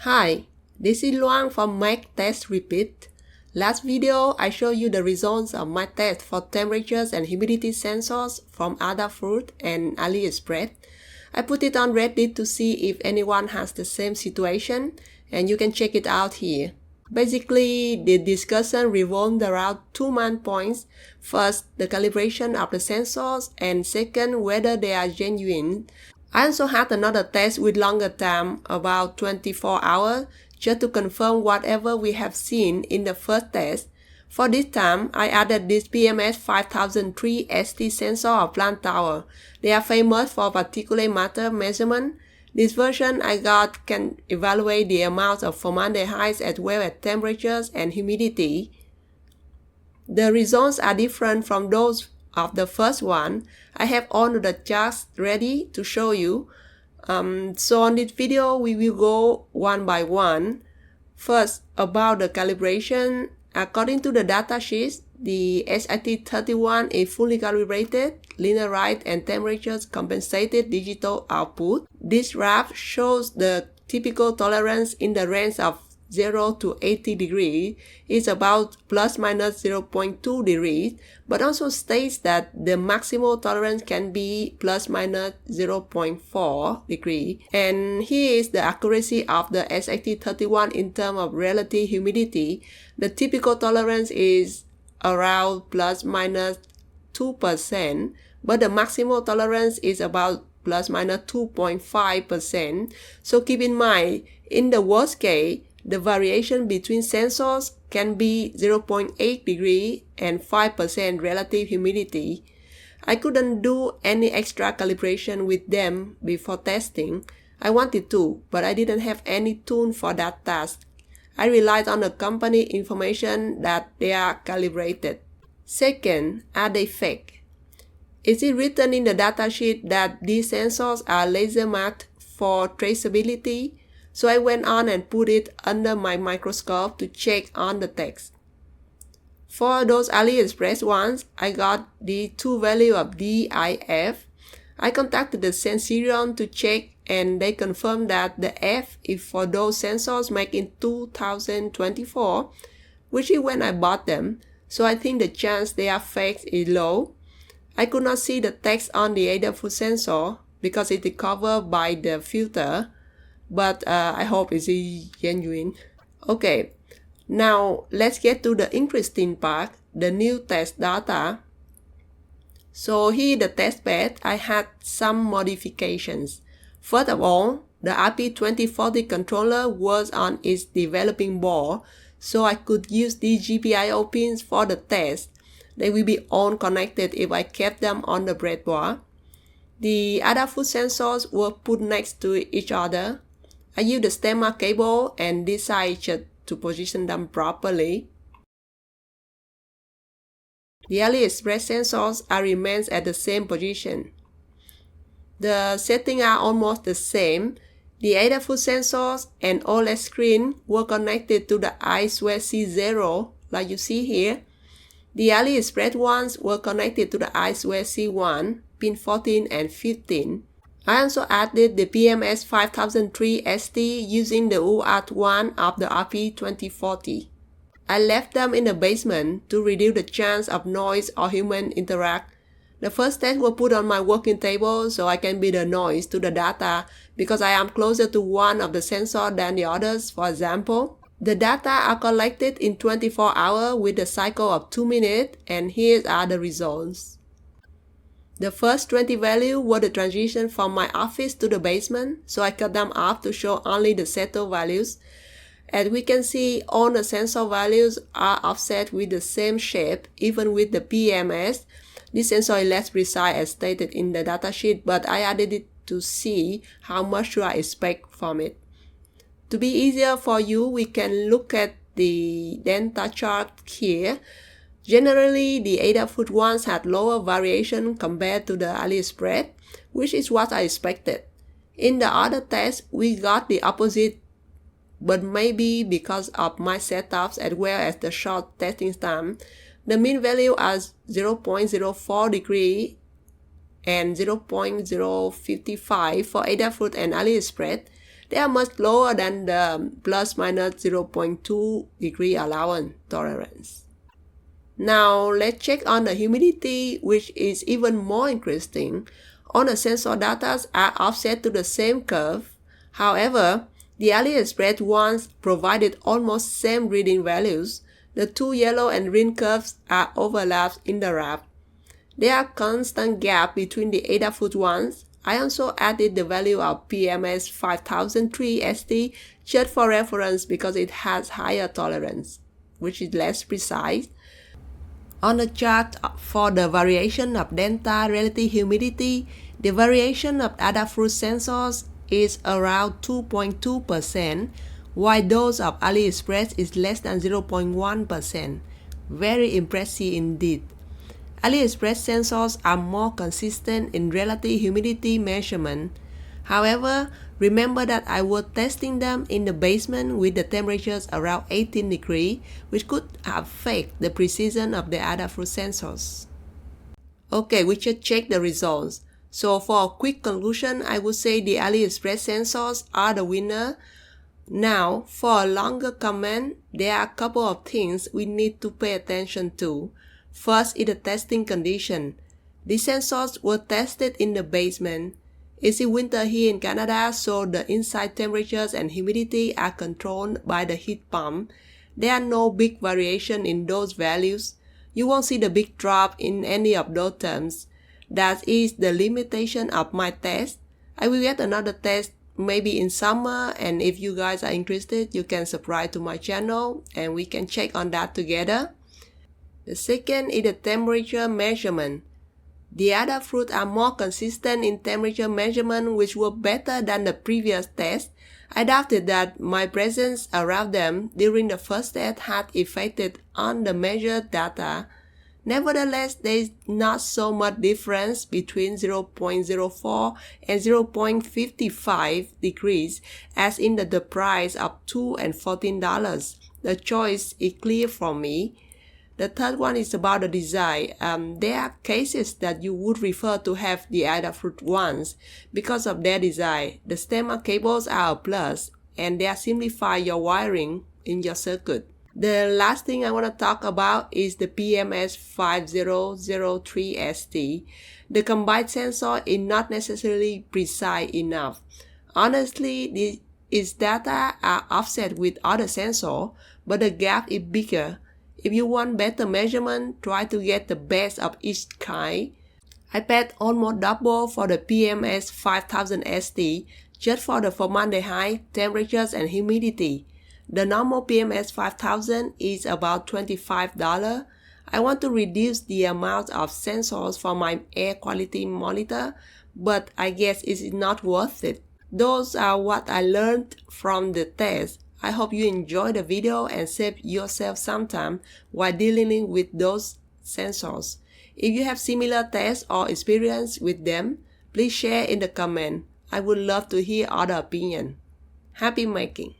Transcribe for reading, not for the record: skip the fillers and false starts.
Hi, this is Luang from Make Test Repeat. Last video, I showed you the results of my test for temperatures and humidity sensors from Adafruit and Aliexpress. I put it on Reddit to see if anyone has the same situation, and you can check it out here. Basically, the discussion revolved around two main points. First, the calibration of the sensors, and second, whether they are genuine. I also had another test with longer time, about 24 hours, just to confirm whatever we have seen in the first test. For this time, I added this PMS5003ST sensor of Plantower. They are famous for particulate matter measurement. This version I got can evaluate the amount of formaldehyde as well as temperatures and humidity. The results are different from those of the first one. I have all of the charts ready to show you. So on this video, we will go one by one. First, about the calibration. According to the datasheet, the SHT31 is fully calibrated, linearized, and temperatures compensated digital output. This graph shows the typical tolerance in the range of 0 to 80 degrees is about plus minus 0.2 degrees, but also states that the maximal tolerance can be plus minus 0.4 degrees. And here is the accuracy of the SHT31 in terms of relative humidity. The typical tolerance is around plus minus 2%, but the maximal tolerance is about plus minus 2.5%. So keep in mind, in the worst case, the variation between sensors can be 0.8 degree and 5% relative humidity. I couldn't do any extra calibration with them before testing. I wanted to, but I didn't have any tool for that task. I relied on the company information that they are calibrated. Second, are they fake? Is it written in the datasheet that these sensors are laser marked for traceability? So I went on and put it under my microscope to check on the text. For those Aliexpress ones, I got the two value of DIF. I contacted the Sensirion to check, and they confirmed that the F is for those sensors made in 2024, which is when I bought them. So I think the chance they are fake is low. I could not see the text on the Adafruit sensor because it is covered by the filter. But I hope it's genuine. Okay, now let's get to the interesting part, the new test data. So here the test bed, I had some modifications. First of all, the RP2040 controller was on its developing board, so I could use these GPIO pins for the test. They will be all connected if I kept them on the breadboard. The Adafruit sensors were put next to each other. I used the stemma cable and this side to position them properly. The Aliexpress sensors remains at the same position. The settings are almost the same. The Adafruit sensors and OLED screen were connected to the I2C0, like you see here. The Aliexpress ones were connected to the I2C1, pin 14 and 15. I also added the PMS5003ST using the UART1 of the RP2040. I left them in the basement to reduce the chance of noise or human interact. The first test was put on my working table so I can be the noise to the data because I am closer to one of the sensors than the others. For example, the data are collected in 24 hours with a cycle of 2 minutes, and here are the results. The first 20 values were the transition from my office to the basement, so I cut them off to show only the settled values. As we can see, all the sensor values are offset with the same shape, even with the PMS. This sensor is less precise as stated in the datasheet, but I added it to see how much should I expect from it. To be easier for you, we can look at the delta chart here. Generally, the Adafruit ones had lower variation compared to the Aliexpress, which is what I expected. In the other test, we got the opposite, but maybe because of my setups as well as the short testing time. The mean value are 0.04 degree and 0.055 for Adafruit and Aliexpress. They are much lower than the plus minus 0.2 degree allowance tolerance. Now let's check on the humidity, which is even more interesting. All the sensor data are offset to the same curve. However, the Aliexpress ones provided almost same reading values. The two yellow and green curves are overlapped in the graph. There are constant gap between the Adafruit ones. I also added the value of PMS5003ST just for reference because it has higher tolerance, which is less precise. On the chart for the variation of delta relative humidity, the variation of Adafruit sensors is around 2.2%, while those of Aliexpress is less than 0.1%. Very impressive indeed. Aliexpress sensors are more consistent in relative humidity measurement. However, remember that I was testing them in the basement with the temperatures around 18 degrees, which could affect the precision of the Adafruit sensors. Okay, we should check the results. So for a quick conclusion, I would say the Aliexpress sensors are the winner. Now, for a longer comment, there are a couple of things we need to pay attention to. First is the testing condition. These sensors were tested in the basement. It's winter here in Canada, so the inside temperatures and humidity are controlled by the heat pump. There are no big variation in those values. You won't see the big drop in any of those terms. That is the limitation of my test. I will get another test maybe in summer, and if you guys are interested, you can subscribe to my channel and we can check on that together. The second is the temperature measurement. The Adafruit are more consistent in temperature measurement, which were better than the previous test. I doubted that my presence around them during the first test had affected on the measured data. Nevertheless, there is not so much difference between 0.04 and 0.55 degrees as in the price of $2 and $14. The choice is clear for me. The third one is about the design. There are cases that you would prefer to have the Adafruit ones because of their design. The stemma cables are a plus and they simplify your wiring in your circuit. The last thing I want to talk about is the PMS5003ST. The combined sensor is not necessarily precise enough. Honestly, its data are offset with other sensors, but the gap is bigger. If you want better measurement, try to get the best of each kind. I paid almost double for the PMS5000ST just for the formaldehyde, temperatures and humidity. The normal PMS5000 is about $25. I want to reduce the amount of sensors for my air quality monitor, but I guess it's not worth it. Those are what I learned from the test. I hope you enjoyed the video and save yourself some time while dealing with those sensors. If you have similar tests or experience with them, please share in the comment. I would love to hear other opinions. Happy making!